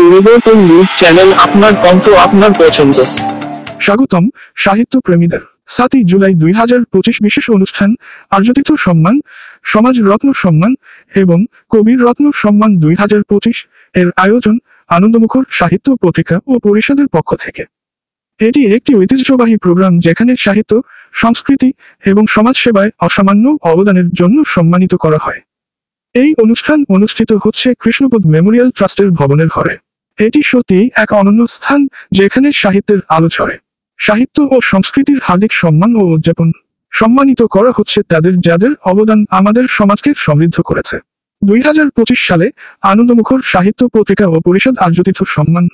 পরিবর্তন news channel, আপনার কণ্ঠ, আপনার পছন্দ। স্বাগতম সাহিত্য প্রেমীদের। 7 জুলাই 2025 বিশেষ অনুষ্ঠান আর্যতীর্থ সম্মান, সমাজ রত্ন সম্মান এবং কবির রত্ন সম্মান 2025 এর আয়োজন আনন্দমুখর সাহিত্য পত্রিকা ও পরিষদের পক্ষ থেকে। এটি একটি ঐতিহ্যবাহী প্রোগ্রাম যেখানে সাহিত্য, সংস্কৃতি এবং সমাজসেবায় অসামান্য অবদানের জন্য সম্মানিত করা হয়। এই অনুষ্ঠান অনুষ্ঠিত হচ্ছে কৃষ্ণপদ মেমোরিয়াল ট্রাস্টের ভবনের ঘরে। এটি সত্যিই এক অনন্য স্থান যেখানে সাহিত্যের আলো ছড়ে। সাহিত্য ও সংস্কৃতির হার্দিক সম্মান ও উদযাপন। সম্মানিত করা হচ্ছে তাদের যাদের অবদান আমাদের সমাজকে সমৃদ্ধ করেছে। 2025 সালে আনন্দমুখর সাহিত্য পত্রিকা ও পরিষদ আর্যতীর্থ সম্মান,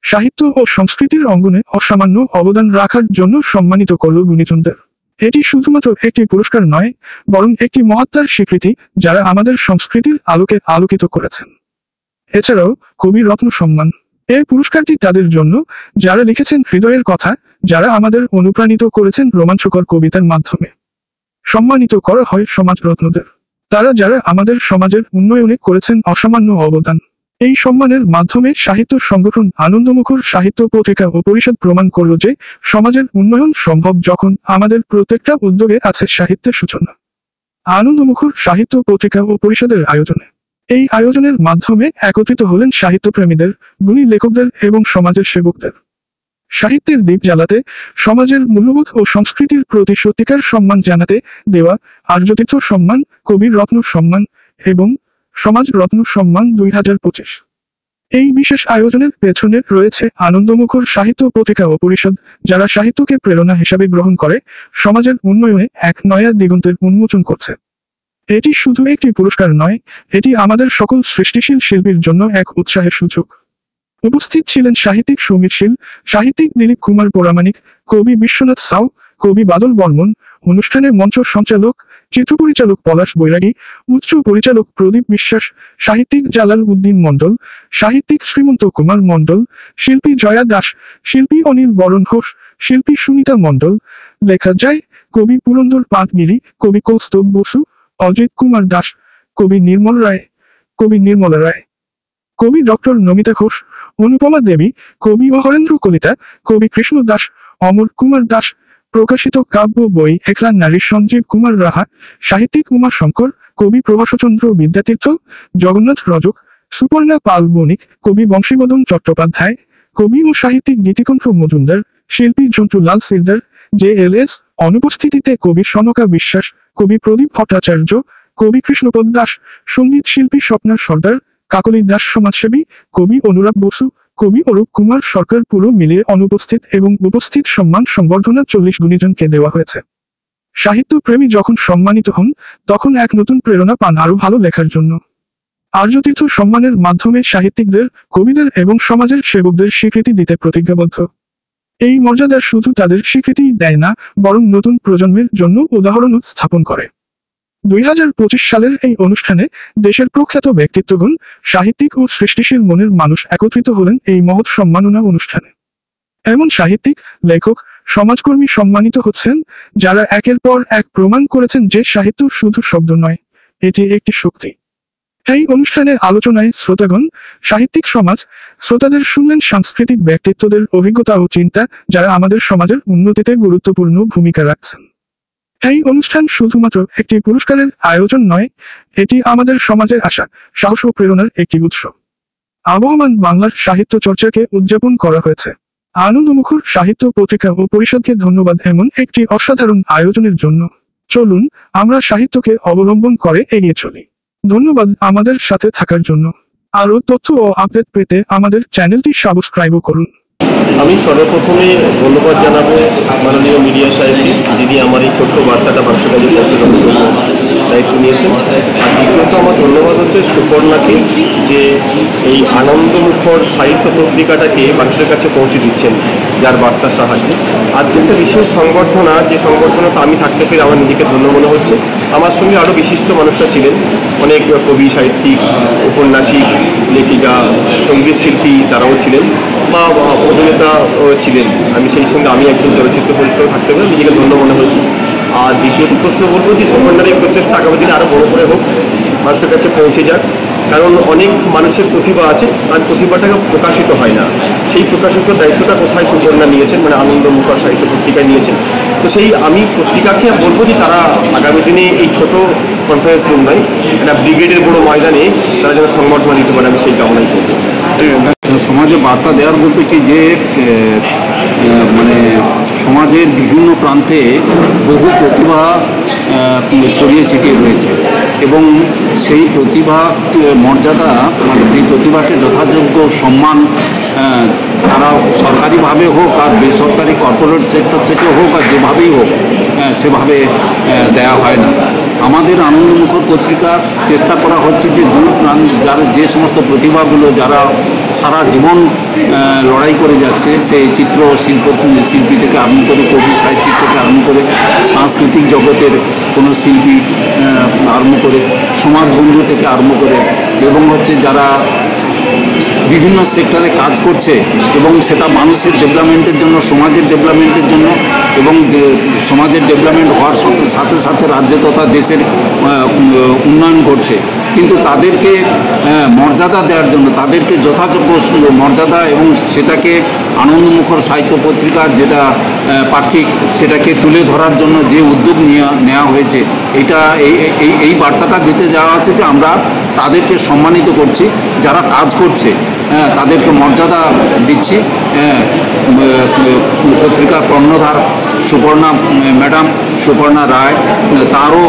সাহিত্য ও সংস্কৃতির অঙ্গনে অসামান্য অবদান রাখার জন্য সম্মানিত করল গুণীজনদের। এটি শুধুমাত্র একটি পুরস্কার নয়, বরং একটি মহাত্মার স্বীকৃতি যারা আমাদের সংস্কৃতির আলোকে আলোকিত করেছেন। এছাড়াও কবি রত্ন সম্মান, এই পুরস্কারটি তাদের জন্য যারা লিখেছেন হৃদয়ের কথা, যারা আমাদের অনুপ্রাণিত করেছেন রোমাঞ্চকর কবিতার মাধ্যমে। সম্মানিত করা হয় সমাজ রত্নদের, তারা যারা আমাদের সমাজের উন্নয়নে করেছেন অসামান্য অবদান। এই সম্মানের মাধ্যমে সাহিত্য সংগঠন আনন্দমুখর সাহিত্য পত্রিকা ও পরিষদ প্রমাণ করল যে সমাজের উন্নয়ন সম্ভব যখন আমাদের প্রত্যেকটা উদ্যোগে আছে সাহিত্যের সূচনা। আনন্দমুখর সাহিত্য পত্রিকা ও পরিষদের আয়োজনে এই আয়োজনের মাধ্যমে একত্রিত হলেন সাহিত্যপ্রেমীদের, গুণী লেখকদের এবং সমাজের সেবকদের। সাহিত্যের দীপ জ্বালাতে, সমাজের মূল্যবোধ ও সংস্কৃতির প্রতি সত্যিকার সম্মান জানাতে দেওয়া আর্যতীর্থ সম্মান, কবির রত্ন সম্মান এবং সমাজ রত্ন সম্মান 2025। এই বিশেষ আয়োজনের পেছনে রয়েছে আনন্দমুখর সাহিত্য পত্রিকা ও পরিষদ, যারা সাহিত্যকে প্রেরণা হিসাবে গ্রহণ করে সমাজের উন্নয়নে এক নয়া দিগন্তের উন্মোচন করছে। এটি শুধু একটি পুরস্কার নয়, এটি আমাদের সকল সৃষ্টিশীল শিল্পীর জন্য এক উৎসাহের সূচক। উপস্থিত ছিলেন সাহিত্যিক সমীর শীল, সাহিত্যিক দিলীপ কুমার পরামানিক, কবি বিশ্বনাথ সাউ, কবি বাদল বর্মন, অনুষ্ঠানের মঞ্চ সঞ্চালক, চিত্রপরিচালক পলাশ বৈরাগী, উচ্চ পরিচালক প্রদীপ বিশ্বাস, সাহিত্যিক জালাল উদ্দিন মণ্ডল, সাহিত্যিক শ্রীমন্ত কুমার মণ্ডল, শিল্পী জয়া দাস, শিল্পী অনিল বরণ ঘোষ, শিল্পী সুনিতা মণ্ডল। লেখা যায় কবি পুরন্দর পাটগিরি, কবি কৌস্তব বসু, অজিত কুমার দাস, কবি নির্মল রায়, কবি নির্মলা রায়, কবি ডক্টর নমিতা ঘোষ, অনুপমা দেবী, কবি হরেন্দ্র কলিতা, কবি কৃষ্ণ দাস, অমর কুমার দাস। প্রকাশিত কাব্য বই হেকলা নারী সঞ্জীব কুমার রাহা, সাহিত্যিক উমা শঙ্কর, কবি প্রভাষচন্দ্র বিদ্যাতীর্থ, জগন্নাথ রজক, সুপর্ণা পাল বণিক, কবি বংশীবদন চট্টোপাধ্যায়, কবি ও সাহিত্যিক গীতিকণ্ঠ মজুমদার, শিল্পী জন্টু লাল সিকদার, JLS। অনুপস্থিতিতে কবি সনকা বিশ্বাস, কবি প্রদীপ ভট্টাচার্য, কবি কৃষ্ণপদ দাস, সঙ্গীত শিল্পী স্বপ্না সর্দার, কাকলি দাস সমাজসেবী, কবি অনুরাগ বসু, কবি অরূপ কুমার সরকার। পুরো মিলিয়ে অনুপস্থিত এবং উপস্থিত সম্মান সংবর্ধনা 40 গুণীজনকে দেওয়া হয়েছে। সাহিত্য প্রেমী যখন সম্মানিত হন, তখন এক নতুন প্রেরণা পান আরো ভালো লেখার জন্য। আর্যতীর্থ সম্মানের মাধ্যমে সাহিত্যিকদের, কবিদের এবং সমাজের সেবকদের স্বীকৃতি দিতে প্রতিজ্ঞাবদ্ধ। এই মর্যাদা শুধু তাদের স্বীকৃতিই দেয় না, বরং নতুন প্রজন্মের জন্য উদাহরণ স্থাপন করে। 2025 সালের এই অনুষ্ঠানে দেশের প্রখ্যাত ব্যক্তিত্বগণ, সাহিত্যিক ও সৃষ্টিশীল মনের মানুষ একত্রিত হলেন এই মহৎ সম্মাননা অনুষ্ঠানে। এমন সাহিত্যিক, লেখক, সমাজকর্মী সম্মানিত হচ্ছেন যারা একের পর এক প্রমাণ করেছেন যে সাহিত্য শুধু শব্দ নয়, এটি একটি শক্তি। এই অনুষ্ঠানে আলোচনায় শ্রোতাগণ, সাহিত্যিক সমাজ, শ্রোতাদের শুনলেন সাংস্কৃতিক ব্যক্তিত্বদের অভিজ্ঞতা ও চিন্তা, যারা আমাদের সমাজের উন্নতিতে গুরুত্বপূর্ণ ভূমিকা রাখছেন। এই অনুষ্ঠান শুধুমাত্র একটি পুরস্কারের আয়োজন নয়, এটি আমাদের সমাজে আসা সাহস ও প্রেরণার একটি উৎস। আবহমান বাংলার সাহিত্য চর্চাকে উদযাপন করা হয়েছে। আনন্দমুখর সাহিত্য পত্রিকা ও পরিষদকে ধন্যবাদ এমন একটি অসাধারণ আয়োজনের জন্য। চলুন আমরা সাহিত্যকে অবলম্বন করে এগিয়ে চলি। ধন্যবাদ আমাদের সাথে থাকার জন্য। আরও তথ্য ও আপডেট পেতে আমাদের চ্যানেলটি সাবস্ক্রাইব করুন। আমি সর্বপ্রথমে ধন্যবাদ জানাবো মাননীয় মিডিয়া সাহেবকে, যিনি আমার এই ছোট্ট বার্তাটা মানুষের কাছে পৌঁছে দেওয়ার জন্য দায়িত্ব নিয়েছেন। আর দ্বিতীয়ত আমার ধন্যবাদ হচ্ছে সুপর্ণাকে, যে এই আনন্দমুখর সাহিত্য পত্রিকাটাকে মানুষের কাছে পৌঁছে দিচ্ছেন যার বার্তার সাহায্যে। আজকে একটা বিশেষ সংবর্ধনা, যে সংবর্ধনাতে আমি থাকতে পেরে আমার নিজেকে ধন্য মনে হচ্ছে। আমার সঙ্গে আরও বিশিষ্ট মানুষরা ছিলেন, অনেক কবি, সাহিত্যিক, ঔপন্যাসিক, লেখিকা, সঙ্গীত শিল্পী তারাও ছিলেন, বা অভিনেতা ছিলেন। আমি সেই সঙ্গে আমি একজন চলচ্চিত্র পরিচালক থাকতে পেরে নিজেকে ধন্য মনে হয়েছি। আর দ্বিতীয়ত প্রশ্ন বলবো যে সুপর্ণার এই প্রচেষ্টা আগামী দিনে আরও বড় করে হোক, মানুষের কাছে পৌঁছে যাক। কারণ অনেক মানুষের প্রতিভা আছে আর প্রতিভাটাকে প্রকাশিত হয় না, সেই প্রকাশিত দায়িত্বটা কোথায় সুকন্যা নিয়েছেন, মানে আনন্দমুখর সাহিত্য পত্রিকায় নিয়েছেন। তো সেই আমি পত্রিকাকে বলবো যে তারা আগামী দিনে এই ছোট কনফারেন্স রুম নয়, একটা ব্রিগেডের বড় ময়দানে তারা যেন সংবর্ধনা দিতে পারে, আমি সেই কামনাই করবো। সমাজে বার্তা দেওয়ার বলতে কি যে মানে সমাজের বিভিন্ন প্রান্তে বহু প্রতিভা ছড়িয়ে ছিটিয়ে রয়েছে এবং সেই প্রতিভা মর্যাদা, মানে সেই প্রতিভাকে যথাযোগ্য সম্মান তারা সরকারিভাবে হোক আর বেসরকারি কর্পোরেট সেক্টর থেকে হোক আর যেভাবেই হোক সেভাবে দেয়া হয় না। আমাদের আনন্দমুখর পত্রিকা চেষ্টা করা হচ্ছে যে দূর প্রান্ত যারা যে সমস্ত প্রতিভাগুলো যারা সারা জীবন লড়াই করে যাচ্ছে, সেই শিল্পী থেকে আরম্ভ করে কবি সাহিত্যিক থেকে আরম্ভ করে সাংস্কৃতিক জগতের কোনো শিল্পী আরম্ভ করে সমাজবন্ধু থেকে আরম্ভ করে এবং হচ্ছে যারা বিভিন্ন সেক্টরে কাজ করছে এবং সেটা মানুষের ডেভেলপমেন্টের জন্য, সমাজের ডেভেলপমেন্টের জন্য এবং সমাজের ডেভেলপমেন্ট হওয়ার সাথে সাথে রাজ্য তথা দেশের উন্নয়ন করছে, কিন্তু তাদেরকে মর্যাদা দেওয়ার জন্য, তাদেরকে যথাযোগ্য মর্যাদা এবং সেটাকে আনন্দমুখর সাহিত্য পত্রিকার যেটা পাক্ষিক সেটাকে তুলে ধরার জন্য যে উদ্যোগ নেওয়া হয়েছে, এটা এই বার্তাটা দিতে যাওয়া হচ্ছে যে আমরা তাদেরকে সম্মানিত করছি, যারা কাজ করছে তাদেরকে মর্যাদা দিচ্ছি। পত্রিকার কর্ণধার সুপর্ণা ম্যাডাম, সুপর্ণা রায়, তারও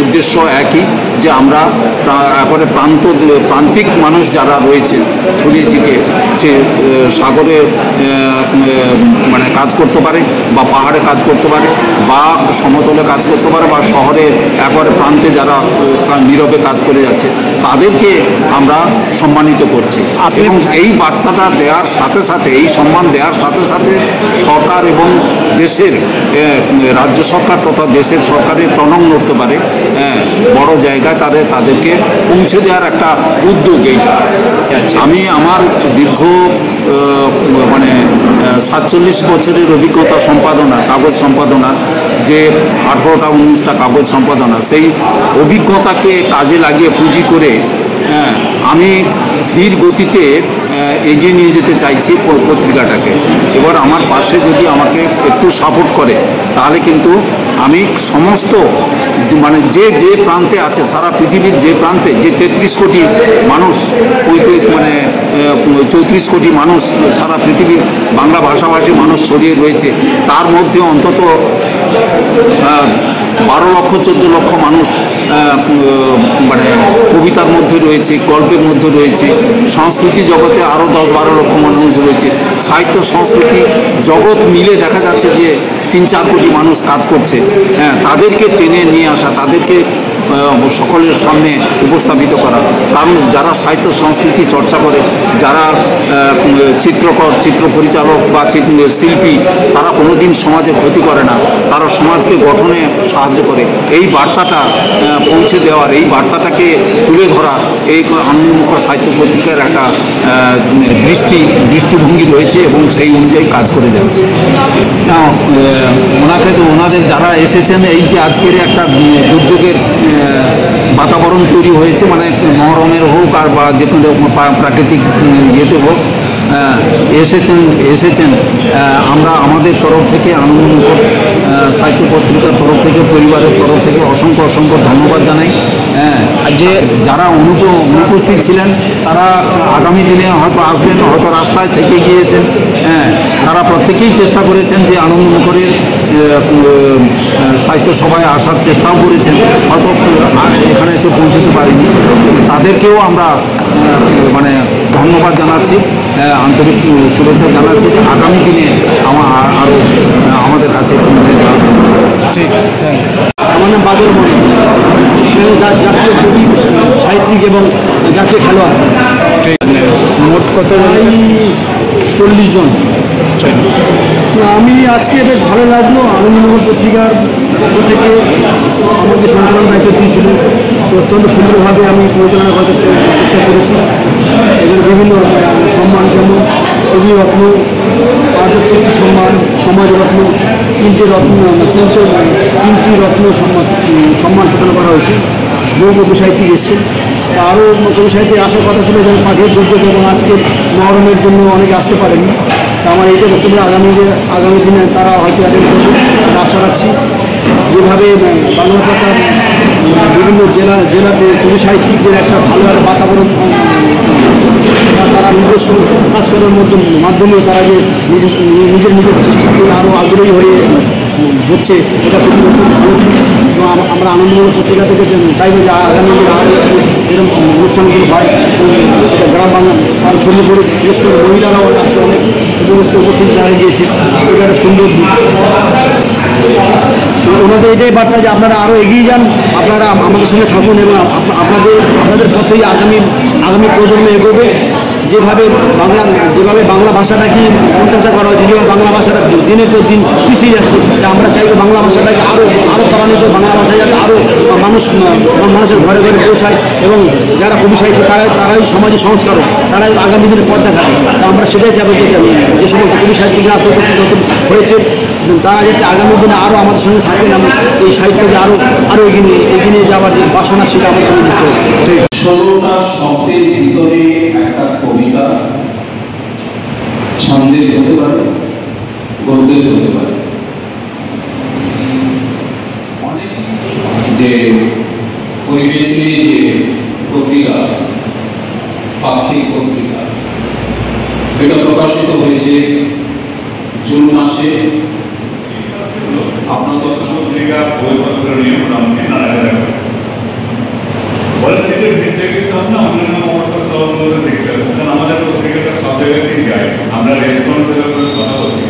উদ্দেশ্য একই যে আমরা একেবারে প্রান্তিক মানুষ যারা রয়েছে ছড়িয়ে ছিটিয়ে, সে সাগরে মানে কাজ করতে পারে বা পাহাড়ে কাজ করতে পারে বা সমতলে কাজ করতে পারে বা শহরে একেবারে প্রান্তে যারা নীরবে কাজ করে যাচ্ছে তাদেরকে আমরা সম্মানিত করছি। এবং এই বার্তাটা দেওয়ার সাথে সাথে, এই সম্মান দেওয়ার সাথে সাথে সরকার এবং দেশের রাজ্য সরকার তথা দেশের সরকারের টনক নড়তে পারে, বড় জায়গায় তাদেরকে পৌঁছে দেওয়ার একটা উদ্যোগ এইটা। আমি আমার দীর্ঘ মানে 47 বছরের অভিজ্ঞতা সম্পাদনা, কাগজ সম্পাদনা, যে 18টা 19টা কাগজ সম্পাদনা, সেই অভিজ্ঞতাকে কাজে লাগিয়ে পুঁজি করে আমি ধীর গতিতে এগিয়ে নিয়ে যেতে চাইছি পত্রিকাটাকে। এবার আমার পাশে যদি আমাকে একটু সাপোর্ট করে তাহলে কিন্তু আমি সমস্ত মানে যে প্রান্তে আছে, সারা পৃথিবীর যে প্রান্তে যে 33 কোটি মানুষ, মানে 34 কোটি মানুষ সারা পৃথিবীর বাংলা ভাষাভাষী মানুষ ছড়িয়ে রয়েছে, তার মধ্যে অন্তত 12 লক্ষ 14 লক্ষ মানুষ মানে কবিতার মধ্যে রয়েছে, গল্পের মধ্যে রয়েছে, সংস্কৃতি জগতে আরও 10-12 লক্ষ মানুষ রয়েছে, সাহিত্য সংস্কৃতি জগৎ মিলে দেখা যাচ্ছে যে 3-4 কোটি মানুষ কাজ করছে। তাদেরকে টেনে নিয়ে আসা, তাদেরকে সকলের সামনে উপস্থাপিত করা, কারণ যারা সাহিত্য সংস্কৃতি চর্চা করে, যারা চিত্রকর, চিত্র পরিচালক বা শিল্পী, তারা কোনোদিন সমাজে ক্ষতি করে না, তারা সমাজকে গঠনে সাহায্য করে। এই বার্তাটা পৌঁছে দেওয়ার, এই বার্তাটাকে তুলে ধরার এই আনন্দমুখর সাহিত্য পত্রিকার একটা দৃষ্টিভঙ্গি রয়েছে এবং সেই অনুযায়ী কাজ করে যাচ্ছে। ওনাদের যারা এসেছেন, এই যে আজকের একটা দুর্যোগের বাতাবরণ তৈরি হয়েছে, মানে মহরমের হোক আর বা যে কোনো প্রাকৃতিক ইয়েতে হোক, এসেছেন আমরা আমাদের তরফ থেকে, আনন্দমুখর সাহিত্য পত্রিকার তরফ থেকে, পরিবারের তরফ থেকে অসংখ্য ধন্যবাদ জানাই। আর যে যারা অনুপস্থিত ছিলেন তারা আগামী দিনে হয়তো আসবেন, হয়তো রাস্তায় থেকে গিয়েছেন, তারা প্রত্যেকেই চেষ্টা করেছেন যে আনন্দমুখরের সাহিত্য সভায় আসার চেষ্টাও করেছেন, হয়তো এখানে এসে পৌঁছতে পারেনি, তাদেরকেও আমরা মানে ধন্যবাদ জানাচ্ছি, আন্তরিক শুভেচ্ছা জানাচ্ছি যে আগামী দিনে আরও আমাদের কাছে পৌঁছে দেওয়া। ঠিক, আমার নাম বাদল মনি, জাতীয় কবি, সাহিত্যিক এবং জাতীয় খেলোয়াড়। মোট কত? 40 জন। আমি আজকে বেশ ভালো লাগলো, আনন্দমুখর পত্রিকার পক্ষ থেকে আমাকে সঞ্চালন দায়িত্ব দিয়েছিল, অত্যন্ত সুন্দরভাবে আমি পরিচালনা করার চেষ্টা করেছি। এদের বিভিন্ন সম্মান, যেমন কবিরত্ন, আর্যচিত্র সম্মান, সমাজরত্ন, তিনটি রত্ন সম্মান প্রদান করা হয়েছে। বহু কবি সাহিত্যিক এসছে, আরও কবি সাহিত্যে আসার কথা ছিল, যেমন পাখির দুর্যোগ এবং আজকে মহরমের জন্য অনেকে আসতে পারেনি। তা আমার এইটা বক্তব্য, আগামী দিনে তারা হয়তো অ্যাটেন্ড করবে, আশা রাখছি। যেভাবে বাংলা ভাষার বিভিন্ন জেলাতে কবি সাহিত্যিকদের একটা ভালো একটা বাতাবরণ, তারা নিজস্ব কাজ করার মাধ্যমে তারা যে নিজের সৃষ্টিকে আরও আগ্রহী হয়ে হচ্ছে, এটা খুব ভালো। তো আমরা আনন্দমূলক পত্রিকা থেকে চাইব যে আগামী দিনে আরও এরকম অনুষ্ঠানগুলো হয়, গ্রাম বাংলা আর ছড়িয়ে পড়ে, বিশেষ করে মহিলারাও আজকে অনেক উপস্থিত জায়গায় গিয়েছে। এটা একটা সুন্দর দিক। ওনাদের এটাই বার্তা যে আপনারা আরও এগিয়ে যান, আপনারা আমাদের সঙ্গে থাকুন এবং আপনাদের পথেই আগামী প্রজন্ম এগোবে। যেভাবে বাংলা ভাষাটাকে অত্যাচার করা হয়েছে, যেভাবে বাংলা ভাষাটা দিনের পর দিন পিছিয়ে যাচ্ছে, তা আমরা চাইবো বাংলা ভাষাটাকে আরও ত্বরান্বিত, বাংলা ভাষা যাতে আরও মানুষের ঘরে ঘরে পৌঁছায় এবং যারা কবি সাহিত্য তারাই সমাজের সংস্কারক, তারাই আগামী দিনের পথ দেখাবে। তা আমরা সেটাই চাইবো যে সমস্ত কবি সাহিত্যিকরা নতুন হয়েছে তারা যাতে আগামী দিনে আরও আমাদের সঙ্গে থাকবেন এবং এই সাহিত্যকে আরও এগিয়ে নিয়ে যাওয়ার যে বাসনা সেটা আমাদের সঙ্গে যুক্ত হবে। 16টা শব্দের ভিতরে একটা কবিতা ছন্দের হতে পারে, গদ্যের হতে পারে। অনেক যে পরিবেশ নিয়ে যে পত্রিকা, পাক্ষিক পত্রিকা, এটা প্রকাশিত হয়েছে জুন মাসে। আপনার পত্রিকা বইপত্র নিয়ে মোটামুটি নাড়াচাড়া করে পরিস্থিতির ভিত্তিতে কিন্তু আমরা অন্যান্য অবস্থার সহযোগিতা দেখতে হবে, কারণ আমাদের পত্রিকাটা সব জায়গাতেই যায়, আমরা রেসপন্সিবল করে কথা বলছি।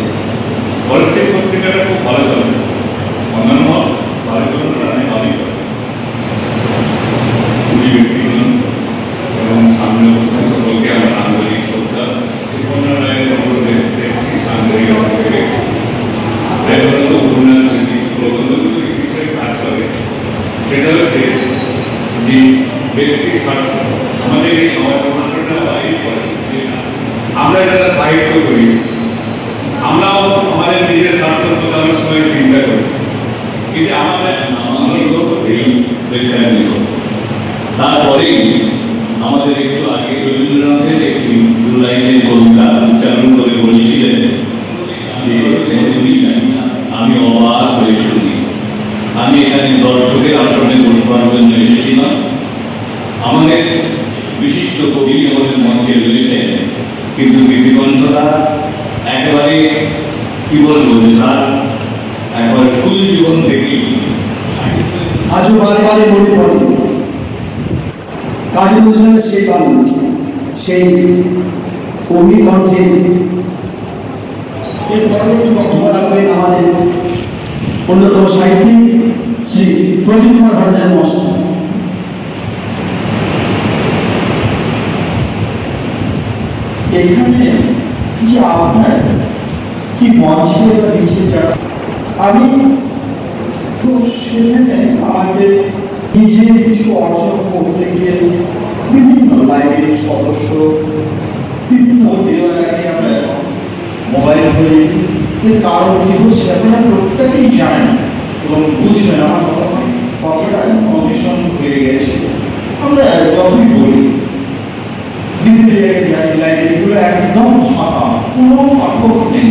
পরিস্থিতি পত্রিকাটা খুব ভালো চলে, অন্যান্য ভালো চলছে না, আমি ভালোই চলে। খুবই ব্যক্তিগত এবং সামনে অবস্থায় সকলকে আমার আন্তরিক শ্রদ্ধা। শিবকুমার রায়ের অনুরোধে দেখছি সাংবাদিক থেকে উপন্যাস বিষয়ে কাজ করে, সেটা হচ্ছে যে ব্যক্তি স্বার্থ আমাদের এই সমাজ প্রশ্নটা বাইরে করে। আমরা যারা সাহিত্য করি, আমরাও আমাদের নিজের স্বার্থ কথা অনেক সময় চিন্তা করি, কিন্তু আমাদের তারপরেই আমাদের একটু আগে রবীন্দ্রনাথের একটি 2 লাইনের কবিতা উচ্চারণ করে বলেছিলেন যে আমি অবাক হয়ে শুনি। আমি এখানে দর্শকের আসনে বসবার জন্য এসেছিলাম। আমাদের বিশিষ্ট কবি আমাদের মঞ্চে রয়েছেন, কিন্তু গীতিকণ্ঠরা একেবারে কি বলবো, তার একবার স্কুল জীবন থেকেই আজও বারে বারে মনে পড়ে কাজী নজরুলের সেই বাণী, সেই কবি কণ্ঠে এর পরবর্তী বক্তব্য রাখবেন আমাদের অন্যতম সাহিত্যিক শ্রী প্রদীপ কুমার ভট্টাচার্য মহাশয়। এখানে যে আপনার কি মঞ্চে বা নিচে যারা, আমি তো সেখানে আমাদের নিজে কিছু অর্জন করতে গিয়ে বিভিন্ন লাইব্রেরির সদস্য, বিভিন্ন দেওয়ালে আমরা মোবাইল ধরে কারো কি হচ্ছে আপনারা প্রত্যেকেই জানেন এবং বুঝবেন আমার কতটা কন্ডিশন হয়ে গেছে। আমরা যতই বলি বিভিন্ন জায়গায় যাই, লাইব্রেরিগুলো একদম ফাঁকা, কোনো পাঠক নেই।